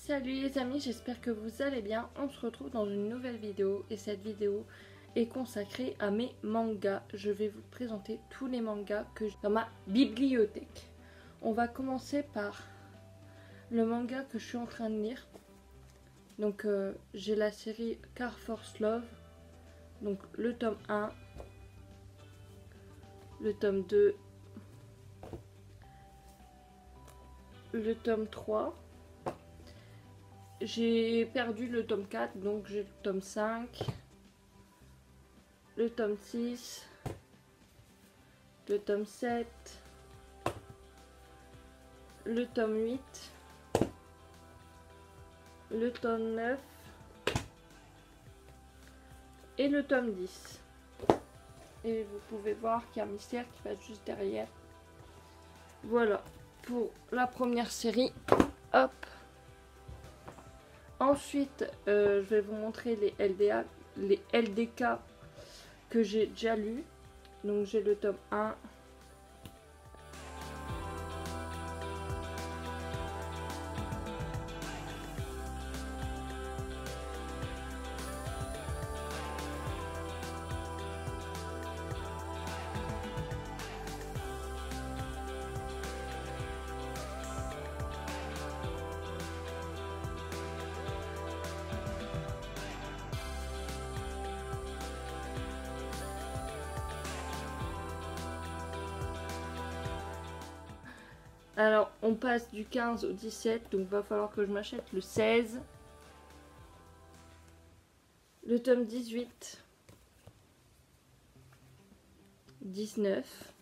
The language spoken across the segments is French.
Salut les amis, j'espère que vous allez bien. On se retrouve dans une nouvelle vidéo et cette vidéo est consacrée à mes mangas. Je vais vous présenter tous les mangas que j'ai dans ma bibliothèque. On va commencer par le manga que je suis en train de lire. Donc j'ai la série Car Force Love, donc le tome 1, le tome 2, le tome 3. J'ai perdu le tome 4, donc j'ai le tome 5, le tome 6, le tome 7, le tome 8, le tome 9 et le tome 10. Et vous pouvez voir qu'il y a un mystère qui passe juste derrière. Voilà pour la première série. Hop. Ensuite, je vais vous montrer les LDK que j'ai déjà lus. Donc j'ai le tome 1. Alors, on passe du 15 au 17, donc va falloir que je m'achète le 16. Le tome 18. 19.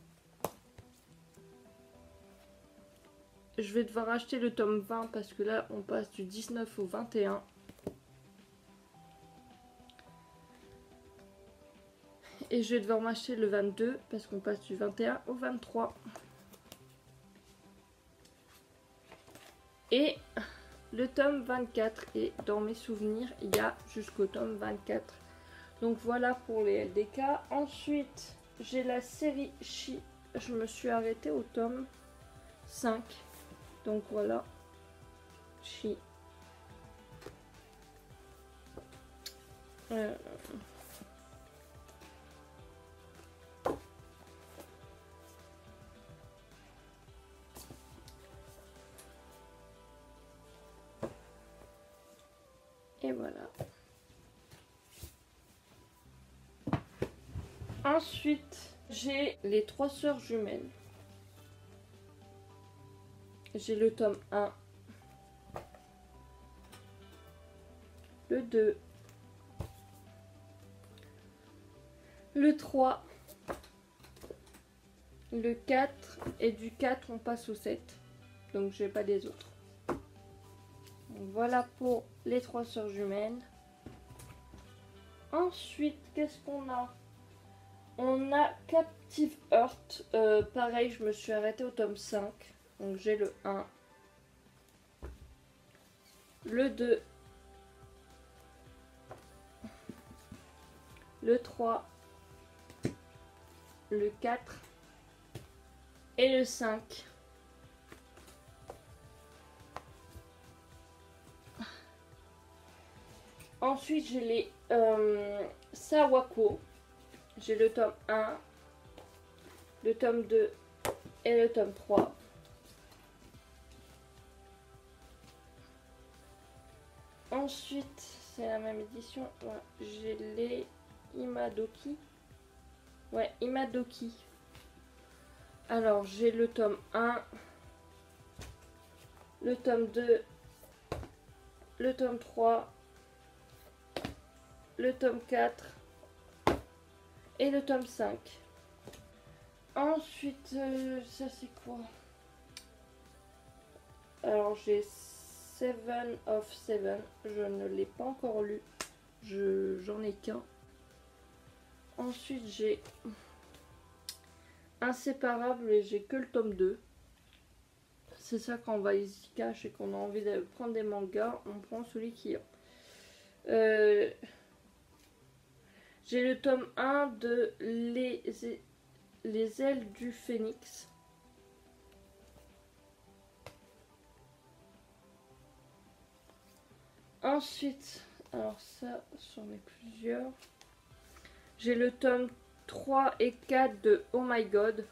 Je vais devoir acheter le tome 20 parce que là, on passe du 19 au 21. Et je vais devoir m'acheter le 22 parce qu'on passe du 21 au 23. Et le tome 24, et dans mes souvenirs, il y a jusqu'au tome 24. Donc voilà pour les LDK. Ensuite, j'ai la série Chi. Je me suis arrêtée au tome 5. Donc voilà, Chi. Et voilà. Ensuite, j'ai les 3 sœurs jumelles. J'ai le tome 1, le 2, le 3, le 4 et du 4 on passe au 7. Donc j'ai pas les autres. Donc, voilà pour les 3 sœurs jumelles. Ensuite, qu'est-ce qu'on a? On a Captive Heart. Pareil, je me suis arrêtée au tome 5. Donc j'ai le 1, le 2, le 3, le 4 et le 5. Ensuite, j'ai les Sawako. J'ai le tome 1, le tome 2 et le tome 3. Ensuite, c'est la même édition. Ouais, j'ai les Imadoki. Ouais, Imadoki. Alors, j'ai le tome 1, le tome 2, le tome 3, le tome 4 et le tome 5. Ensuite, ça c'est quoi? Alors, j'ai Seven of Seven. Je ne l'ai pas encore lu. J'en ai qu'un. Ensuite, j'ai Inséparable et j'ai que le tome 2. C'est ça, quand on va ici cache et qu'on a envie de prendre des mangas, on prend celui qui a. J'ai le tome 1 de Les ailes du phénix. Ensuite, alors ça, j'en ai plusieurs. J'ai le tome 3 et 4 de Oh My God.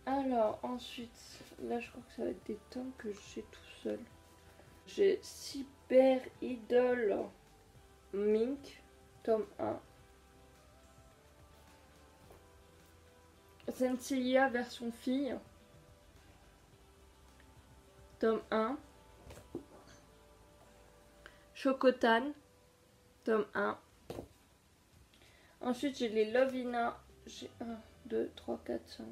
Alors ensuite, là je crois que ça va être des tomes que j'ai tout seul. J'ai Cyber Idol Mink, tome 1. Senseiya version fille, tome 1. Chocotan, tome 1. Ensuite j'ai les Lovina, j'ai 1, 2, 3, 4, 5.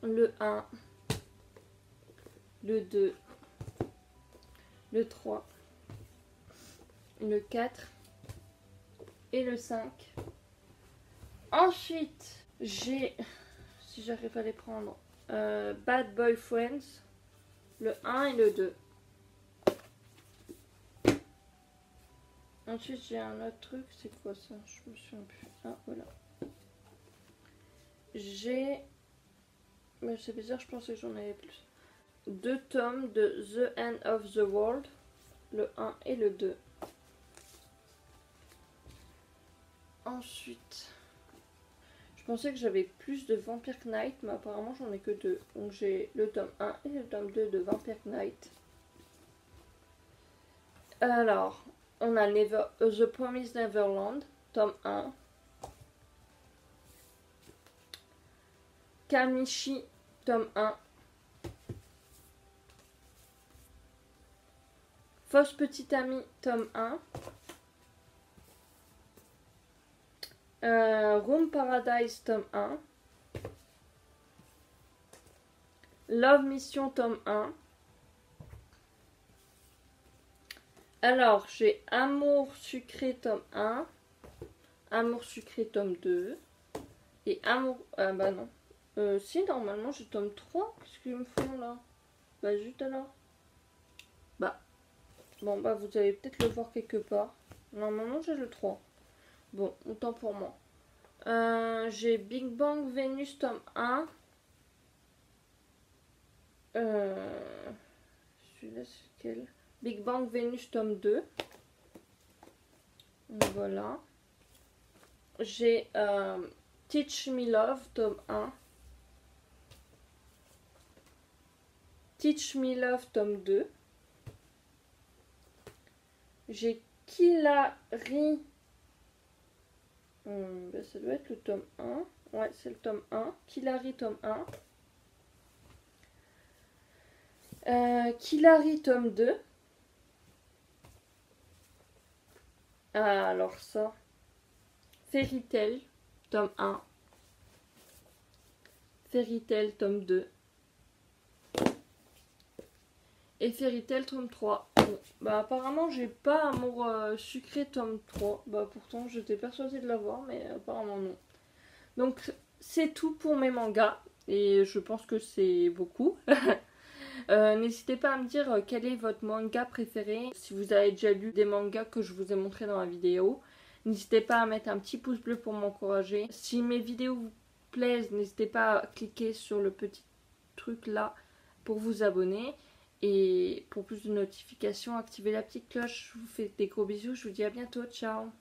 Le 1, le 2, le 3, le 4 et le 5. Ensuite, j'ai, si j'arrive à les prendre, Bad Boy Friends, le 1 et le 2. Ensuite, j'ai un autre truc, c'est quoi ça? Je me souviens plus. Ah, voilà. J'ai... Mais c'est bizarre, je pensais que j'en avais plus. 2 tomes de The End of the World, le 1 et le 2. Ensuite, je pensais que j'avais plus de Vampire Knight, mais apparemment j'en ai que 2. Donc j'ai le tome 1 et le tome 2 de Vampire Knight. Alors, on a The Promised Neverland, tome 1. Kamishi, tome 1. Fausse petite amie, tome 1. Room Paradise, tome 1. Love Mission, tome 1. Alors, j'ai Amour Sucré, tome 1. Amour Sucré, tome 2. Et Amour... Ah bah non. Si, normalement, j'ai tome 3. Qu'est-ce qu'ils me font, là? Bah, juste alors. Bah. Bon, bah, vous allez peut-être le voir quelque part. Normalement, j'ai le 3. Bon, autant pour moi. J'ai Big Bang Venus, tome 1. Celui-là, c'est lequel? Big Bang Venus, tome 2. Voilà. J'ai Teach Me Love, tome 1. Teach Me Love, tome 2. J'ai Kilari. Ben ça doit être le tome 1. Ouais, c'est le tome 1. Kilari, tome 1. Kilari, tome 2. Ah, alors ça. Fairy Tail, tome 1. Fairy Tail, tome 2. Et Fairy Tail, tome 3. Bon, bah apparemment, j'ai pas Amour Sucré, tome 3. Bah pourtant, j'étais persuadée de l'avoir, mais apparemment non. Donc, c'est tout pour mes mangas. Et je pense que c'est beaucoup. N'hésitez pas à me dire quel est votre manga préféré. Si vous avez déjà lu des mangas que je vous ai montré dans la vidéo. N'hésitez pas à mettre un petit pouce bleu pour m'encourager. Si mes vidéos vous plaisent, n'hésitez pas à cliquer sur le petit truc là pour vous abonner. Et pour plus de notifications, activez la petite cloche. Je vous fais des gros bisous. Je vous dis à bientôt. Ciao.